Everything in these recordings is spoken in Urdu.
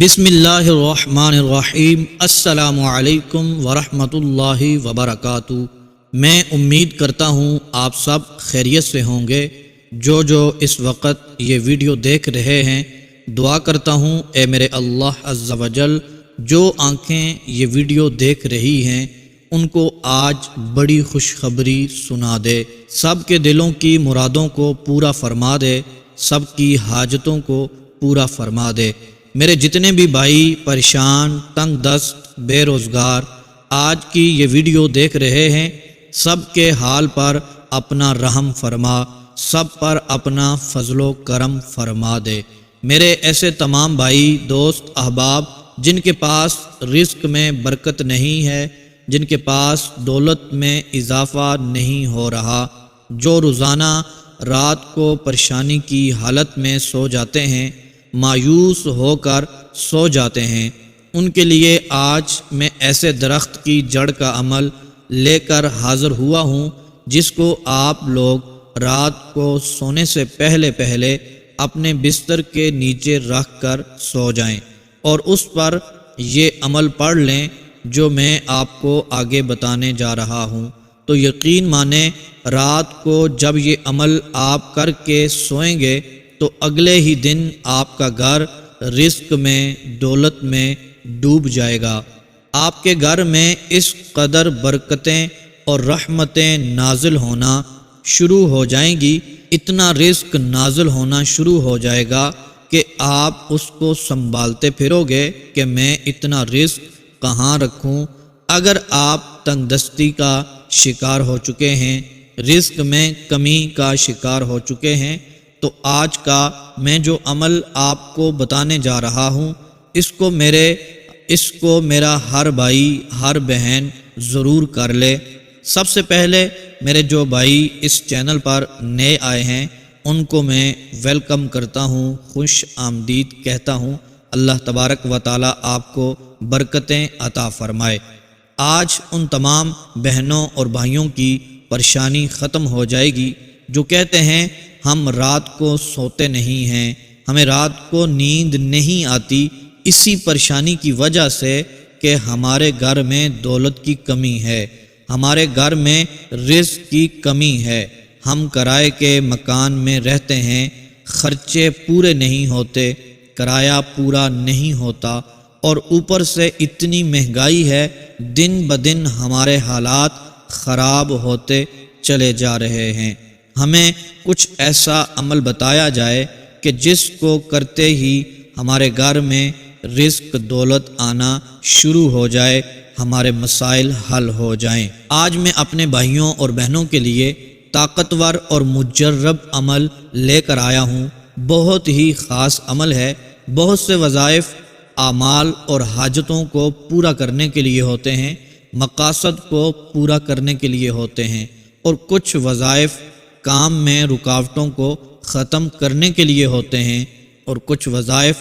بسم اللہ الرحمن الرحیم۔ السلام علیکم ورحمۃ اللہ وبرکاتہ۔ میں امید کرتا ہوں آپ سب خیریت سے ہوں گے۔ جو اس وقت یہ ویڈیو دیکھ رہے ہیں، دعا کرتا ہوں اے میرے اللہ عز و جل، جو آنکھیں یہ ویڈیو دیکھ رہی ہیں ان کو آج بڑی خوشخبری سنا دے، سب کے دلوں کی مرادوں کو پورا فرما دے، سب کی حاجتوں کو پورا فرما دے۔ میرے جتنے بھی بھائی پریشان، تنگ دست، بے روزگار آج کی یہ ویڈیو دیکھ رہے ہیں، سب کے حال پر اپنا رحم فرما، سب پر اپنا فضل و کرم فرما دے۔ میرے ایسے تمام بھائی، دوست، احباب جن کے پاس رزق میں برکت نہیں ہے، جن کے پاس دولت میں اضافہ نہیں ہو رہا، جو روزانہ رات کو پریشانی کی حالت میں سو جاتے ہیں، مایوس ہو کر سو جاتے ہیں، ان کے لیے آج میں ایسے درخت کی جڑ کا عمل لے کر حاضر ہوا ہوں جس کو آپ لوگ رات کو سونے سے پہلے اپنے بستر کے نیچے رکھ کر سو جائیں اور اس پر یہ عمل پڑھ لیں جو میں آپ کو آگے بتانے جا رہا ہوں۔ تو یقین مانیں، رات کو جب یہ عمل آپ کر کے سوئیں گے تو اگلے ہی دن آپ کا گھر رزق میں، دولت میں ڈوب جائے گا۔ آپ کے گھر میں اس قدر برکتیں اور رحمتیں نازل ہونا شروع ہو جائیں گی، اتنا رزق نازل ہونا شروع ہو جائے گا کہ آپ اس کو سنبھالتے پھرو گے کہ میں اتنا رزق کہاں رکھوں۔ اگر آپ تنگ دستی کا شکار ہو چکے ہیں، رزق میں کمی کا شکار ہو چکے ہیں، تو آج کا میں جو عمل آپ کو بتانے جا رہا ہوں، اس کو میرا ہر بھائی، ہر بہن ضرور کر لے۔ سب سے پہلے میرے جو بھائی اس چینل پر نئے آئے ہیں ان کو میں ویلکم کرتا ہوں، خوش آمدید کہتا ہوں۔ اللہ تبارک و تعالی آپ کو برکتیں عطا فرمائے۔ آج ان تمام بہنوں اور بھائیوں کی پریشانی ختم ہو جائے گی جو کہتے ہیں ہم رات کو سوتے نہیں ہیں، ہمیں رات کو نیند نہیں آتی، اسی پریشانی کی وجہ سے کہ ہمارے گھر میں دولت کی کمی ہے، ہمارے گھر میں رزق کی کمی ہے، ہم کرائے کے مکان میں رہتے ہیں، خرچے پورے نہیں ہوتے، کرایہ پورا نہیں ہوتا، اور اوپر سے اتنی مہنگائی ہے، دن بدن ہمارے حالات خراب ہوتے چلے جا رہے ہیں۔ ہمیں کچھ ایسا عمل بتایا جائے کہ جس کو کرتے ہی ہمارے گھر میں رزق، دولت آنا شروع ہو جائے، ہمارے مسائل حل ہو جائیں۔ آج میں اپنے بھائیوں اور بہنوں کے لیے طاقتور اور مجرب عمل لے کر آیا ہوں۔ بہت ہی خاص عمل ہے۔ بہت سے وظائف اعمال اور حاجتوں کو پورا کرنے کے لیے ہوتے ہیں، مقاصد کو پورا کرنے کے لیے ہوتے ہیں، اور کچھ وظائف کام میں رکاوٹوں کو ختم کرنے کے لیے ہوتے ہیں، اور کچھ وظائف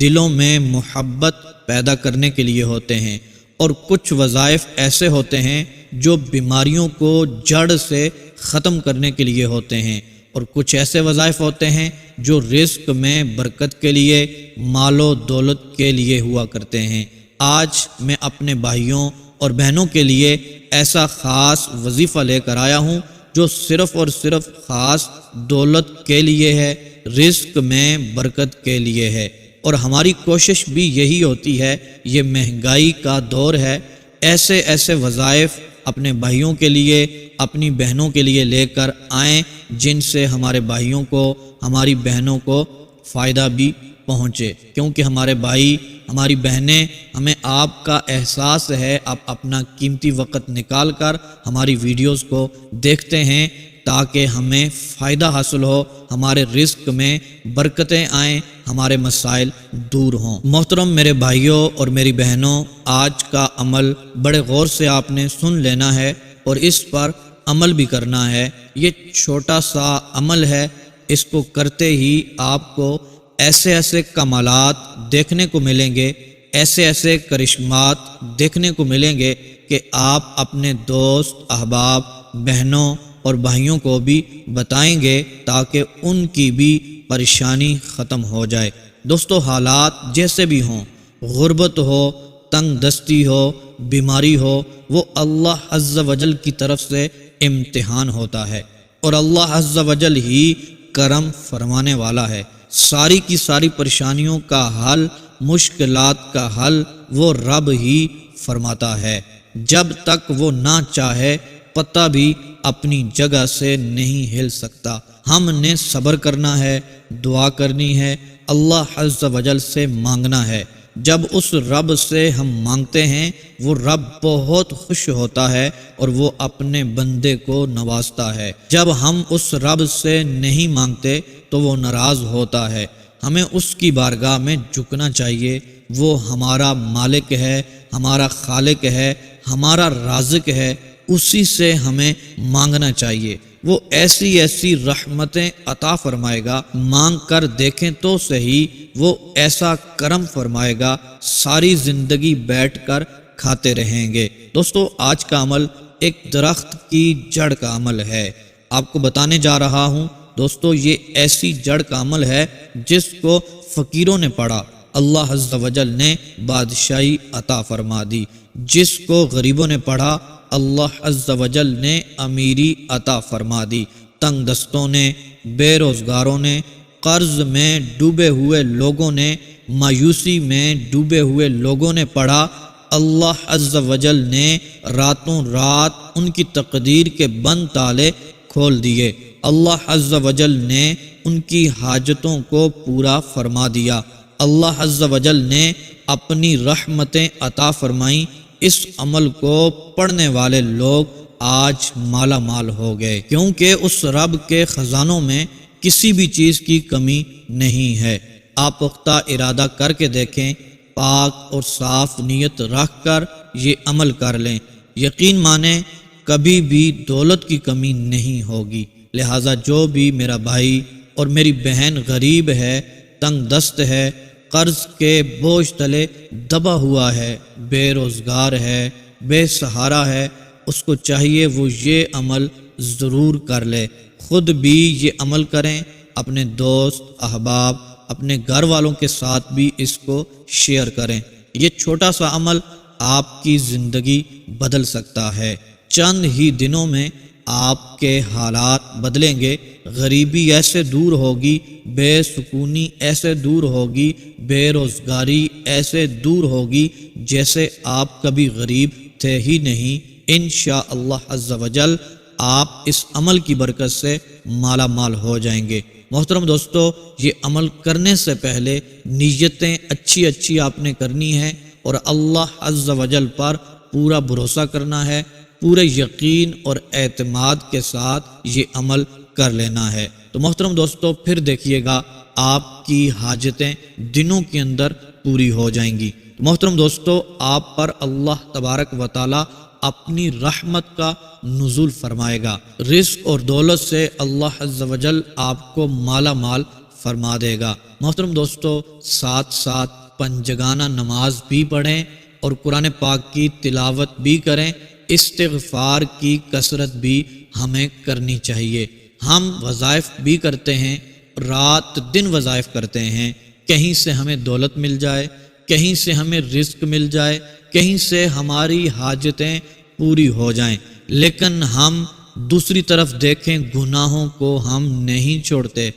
دلوں میں محبت پیدا کرنے کے لیے ہوتے ہیں، اور کچھ وظائف ایسے ہوتے ہیں جو بیماریوں کو جڑ سے ختم کرنے کے لیے ہوتے ہیں، اور کچھ ایسے وظائف ہوتے ہیں جو رزق میں برکت کے لیے، مال و دولت کے لیے ہوا کرتے ہیں۔ آج میں اپنے بھائیوں اور بہنوں کے لیے ایسا خاص وظیفہ لے کر آیا ہوں جو صرف اور صرف خاص دولت کے لیے ہے، رزق میں برکت کے لیے ہے، اور ہماری کوشش بھی یہی ہوتی ہے۔ یہ مہنگائی کا دور ہے، ایسے وظائف اپنے بھائیوں کے لیے، اپنی بہنوں کے لیے لے کر آئیں جن سے ہمارے بھائیوں کو، ہماری بہنوں کو فائدہ بھی پہنچے، کیونکہ ہمارے بھائی، ہماری بہنیں، ہمیں آپ کا احساس ہے، آپ اپنا قیمتی وقت نکال کر ہماری ویڈیوز کو دیکھتے ہیں تاکہ ہمیں فائدہ حاصل ہو، ہمارے رزق میں برکتیں آئیں، ہمارے مسائل دور ہوں۔ محترم میرے بھائیوں اور میری بہنوں، آج کا عمل بڑے غور سے آپ نے سن لینا ہے اور اس پر عمل بھی کرنا ہے۔ یہ چھوٹا سا عمل ہے، اس کو کرتے ہی آپ کو ایسے کمالات دیکھنے کو ملیں گے، ایسے کرشمات دیکھنے کو ملیں گے کہ آپ اپنے دوست، احباب، بہنوں اور بھائیوں کو بھی بتائیں گے تاکہ ان کی بھی پریشانی ختم ہو جائے۔ دوستو، حالات جیسے بھی ہوں، غربت ہو، تنگ دستی ہو، بیماری ہو، وہ اللہ عز و جل کی طرف سے امتحان ہوتا ہے، اور اللہ عز و جل ہی کرم فرمانے والا ہے۔ ساری کی ساری پریشانیوں کا حل، مشکلات کا حل وہ رب ہی فرماتا ہے۔ جب تک وہ نہ چاہے پتہ بھی اپنی جگہ سے نہیں ہل سکتا۔ ہم نے صبر کرنا ہے، دعا کرنی ہے، اللہ عز و جل سے مانگنا ہے۔ جب اس رب سے ہم مانگتے ہیں وہ رب بہت خوش ہوتا ہے اور وہ اپنے بندے کو نوازتا ہے۔ جب ہم اس رب سے نہیں مانگتے تو وہ ناراض ہوتا ہے۔ ہمیں اس کی بارگاہ میں جھکنا چاہیے۔ وہ ہمارا مالک ہے، ہمارا خالق ہے، ہمارا رازق ہے، اسی سے ہمیں مانگنا چاہیے۔ وہ ایسی ایسی رحمتیں عطا فرمائے گا، مانگ کر دیکھیں تو صحیح، وہ ایسا کرم فرمائے گا، ساری زندگی بیٹھ کر کھاتے رہیں گے۔ دوستو، آج کا عمل ایک درخت کی جڑ کا عمل ہے۔ آپ کو بتانے جا رہا ہوں دوستو، یہ ایسی جڑ کا عمل ہے جس کو فقیروں نے پڑھا، اللہ عز و جل نے بادشاہی عطا فرما دی۔ جس کو غریبوں نے پڑھا، اللہ عز و جل نے امیری عطا فرما دی۔ تنگ دستوں نے، بے روزگاروں نے، قرض میں ڈوبے ہوئے لوگوں نے، مایوسی میں ڈوبے ہوئے لوگوں نے پڑھا، اللہ عز و جل نے راتوں رات ان کی تقدیر کے بند تالے کھول دیے۔ اللہ عز و جل نے ان کی حاجتوں کو پورا فرما دیا۔ اللہ عز و جل نے اپنی رحمتیں عطا فرمائیں۔ اس عمل کو پڑھنے والے لوگ آج مالا مال ہو گئے، کیونکہ اس رب کے خزانوں میں کسی بھی چیز کی کمی نہیں ہے۔ آپ پختہ ارادہ کر کے دیکھیں، پاک اور صاف نیت رکھ کر یہ عمل کر لیں، یقین مانیں کبھی بھی دولت کی کمی نہیں ہوگی۔ لہٰذا جو بھی میرا بھائی اور میری بہن غریب ہے، تنگ دست ہے، قرض کے بوجھ تلے دبا ہوا ہے، بے روزگار ہے، بے سہارا ہے، اس کو چاہیے وہ یہ عمل ضرور کر لے۔ خود بھی یہ عمل کریں، اپنے دوست احباب، اپنے گھر والوں کے ساتھ بھی اس کو شیئر کریں۔ یہ چھوٹا سا عمل آپ کی زندگی بدل سکتا ہے۔ چند ہی دنوں میں آپ کے حالات بدلیں گے، غریبی ایسے دور ہوگی، بے سکونی ایسے دور ہوگی، بے روزگاری ایسے دور ہوگی جیسے آپ کبھی غریب تھے ہی نہیں۔ انشاءاللہ عز و جل آپ اس عمل کی برکت سے مالا مال ہو جائیں گے۔ محترم دوستو، یہ عمل کرنے سے پہلے نیتیں اچھی اچھی آپ نے کرنی ہے اور اللہ عز و جل پر پورا بھروسہ کرنا ہے، پورے یقین اور اعتماد کے ساتھ یہ عمل کر لینا ہے۔ تو محترم دوستو، پھر دیکھیے گا آپ کی حاجتیں دنوں کے اندر پوری ہو جائیں گی۔ تو محترم دوستو، آپ پر اللہ تبارک و تعالی اپنی رحمت کا نزول فرمائے گا، رزق اور دولت سے اللہ عز و جل آپ کو مالا مال فرما دے گا۔ محترم دوستو، ساتھ ساتھ پنجگانہ نماز بھی پڑھیں اور قرآن پاک کی تلاوت بھی کریں، استغفار کی کثرت بھی ہمیں کرنی چاہیے۔ ہم وظائف بھی کرتے ہیں، رات دن وظائف کرتے ہیں، کہیں سے ہمیں دولت مل جائے، کہیں سے ہمیں رزق مل جائے، کہیں سے ہماری حاجتیں پوری ہو جائیں، لیکن ہم دوسری طرف دیکھیں گناہوں کو ہم نہیں چھوڑتے،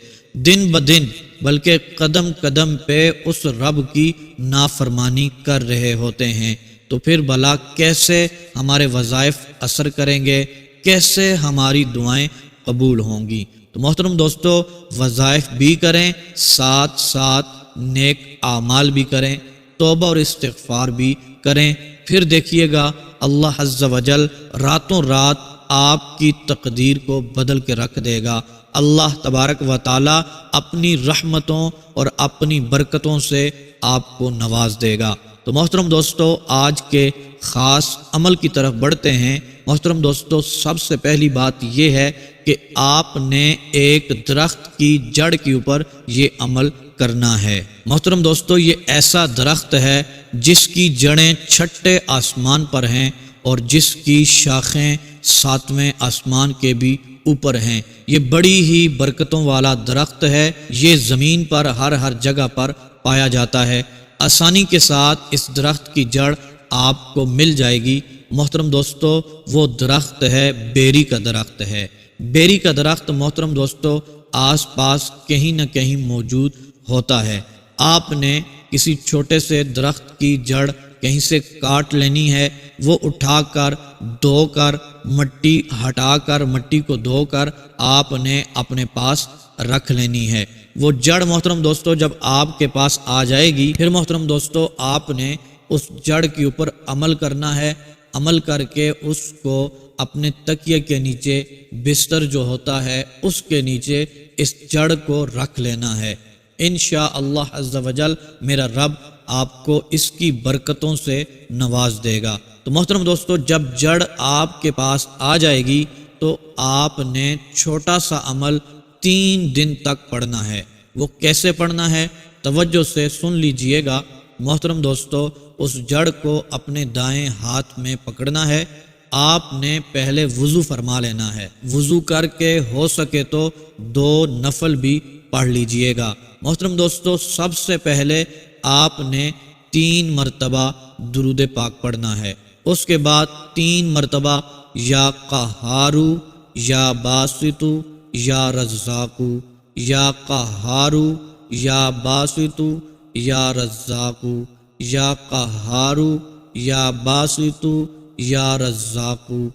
دن بدن بلکہ قدم قدم پہ اس رب کی نافرمانی کر رہے ہوتے ہیں۔ تو پھر بھلا کیسے ہمارے وظائف اثر کریں گے، کیسے ہماری دعائیں قبول ہوں گی؟ تو محترم دوستو، وظائف بھی کریں، ساتھ ساتھ نیک اعمال بھی کریں، توبہ اور استغفار بھی کریں، پھر دیکھیے گا اللہ عز و جل راتوں رات آپ کی تقدیر کو بدل کے رکھ دے گا۔ اللہ تبارک و تعالی اپنی رحمتوں اور اپنی برکتوں سے آپ کو نواز دے گا۔ تو محترم دوستو، آج کے خاص عمل کی طرف بڑھتے ہیں۔ محترم دوستو، سب سے پہلی بات یہ ہے کہ آپ نے ایک درخت کی جڑ کے اوپر یہ عمل کرنا ہے۔ محترم دوستو، یہ ایسا درخت ہے جس کی جڑیں چھٹے آسمان پر ہیں اور جس کی شاخیں ساتویں آسمان کے بھی اوپر ہیں۔ یہ بڑی ہی برکتوں والا درخت ہے، یہ زمین پر ہر جگہ پر پایا جاتا ہے۔ آسانی کے ساتھ اس درخت کی جڑ آپ کو مل جائے گی۔ محترم دوستو، وہ درخت ہے بیری کا درخت ہے۔ بیری کا درخت محترم دوستو آس پاس کہیں نہ کہیں موجود ہوتا ہے۔ آپ نے کسی چھوٹے سے درخت کی جڑ کہیں سے کاٹ لینی ہے، وہ اٹھا کر دھو کر مٹی ہٹا کر مٹی کو دھو کر آپ نے اپنے پاس رکھ لینی ہے۔ وہ جڑ محترم دوستو جب آپ کے پاس آ جائے گی، پھر محترم دوستو آپ نے اس جڑ کے اوپر عمل کرنا ہے۔ عمل کر کے اس کو اپنے تکیے کے نیچے، بستر جو ہوتا ہے اس کے نیچے اس جڑ کو رکھ لینا ہے۔ انشاءاللہ عز و جل میرا رب آپ کو اس کی برکتوں سے نواز دے گا۔ تو محترم دوستو جب جڑ آپ کے پاس آ جائے گی تو آپ نے چھوٹا سا عمل 3 دن تک پڑھنا ہے۔ وہ کیسے پڑھنا ہے؟ توجہ سے سن لیجئے گا۔ محترم دوستو اس جڑ کو اپنے دائیں ہاتھ میں پکڑنا ہے۔ آپ نے پہلے وضو فرما لینا ہے۔ وضو کر کے ہو سکے تو 2 نفل بھی پڑھ لیجئے گا۔ محترم دوستو سب سے پہلے آپ نے 3 مرتبہ درود پاک پڑھنا ہے۔ اس کے بعد 3 مرتبہ یا قہارو یا باسطو یا رزاقو، یا قہارو یا باسطو یا رزاقو، یا قہارو یا باسطو یا رزاقو۔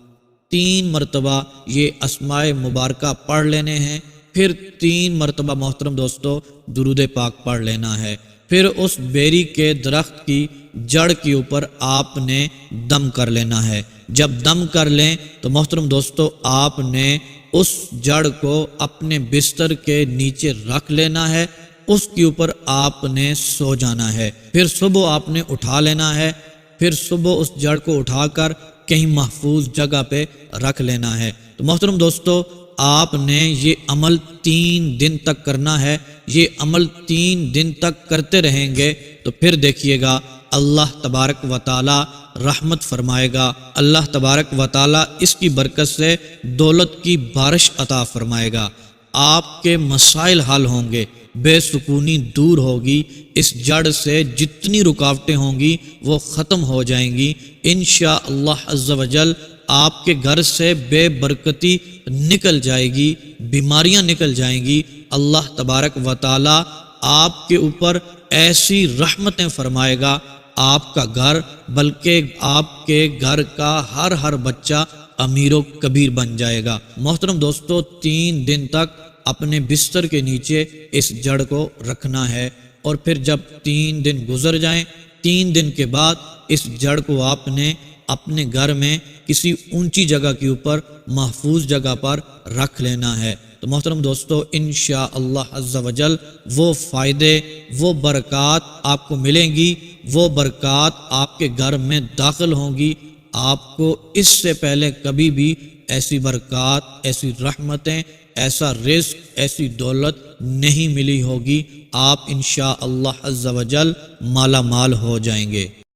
3 مرتبہ یہ اسماء مبارکہ پڑھ لینے ہیں۔ پھر 3 مرتبہ محترم دوستو درود پاک پڑھ لینا ہے۔ پھر اس بیری کے درخت کی جڑ کے اوپر آپ نے دم کر لینا ہے۔ جب دم کر لیں تو محترم دوستو آپ نے اس جڑ کو اپنے بستر کے نیچے رکھ لینا ہے، اس کے اوپر آپ نے سو جانا ہے۔ پھر صبح آپ نے اٹھا لینا ہے۔ پھر صبح اس جڑ کو اٹھا کر کہیں محفوظ جگہ پہ رکھ لینا ہے۔ تو محترم دوستو آپ نے یہ عمل 3 دن تک کرنا ہے۔ یہ عمل 3 دن تک کرتے رہیں گے تو پھر دیکھیے گا اللہ تبارک و تعالی رحمت فرمائے گا۔ اللہ تبارک و تعالی اس کی برکت سے دولت کی بارش عطا فرمائے گا۔ آپ کے مسائل حل ہوں گے، بے سکونی دور ہوگی، اس جڑ سے جتنی رکاوٹیں ہوں گی وہ ختم ہو جائیں گی۔ انشاءاللہ عز و جل آپ کے گھر سے بے برکتی نکل جائے گی، بیماریاں نکل جائیں گی۔ اللہ تبارک و تعالی آپ کے اوپر ایسی رحمتیں فرمائے گا، آپ کا گھر بلکہ آپ کے گھر کا ہر بچہ امیر و کبیر بن جائے گا۔ محترم دوستو 3 دن تک اپنے بستر کے نیچے اس جڑ کو رکھنا ہے، اور پھر جب 3 دن گزر جائیں، 3 دن کے بعد اس جڑ کو آپ نے اپنے گھر میں کسی اونچی جگہ کے اوپر محفوظ جگہ پر رکھ لینا ہے۔ تو محترم دوستو انشاءاللہ عز و جل وہ فائدے، وہ برکات آپ کو ملیں گی، وہ برکات آپ کے گھر میں داخل ہوں گی۔ آپ کو اس سے پہلے کبھی بھی ایسی برکات، ایسی رحمتیں، ایسا رزق، ایسی دولت نہیں ملی ہوگی۔ آپ انشاءاللہ عز و جل مالا مال ہو جائیں گے۔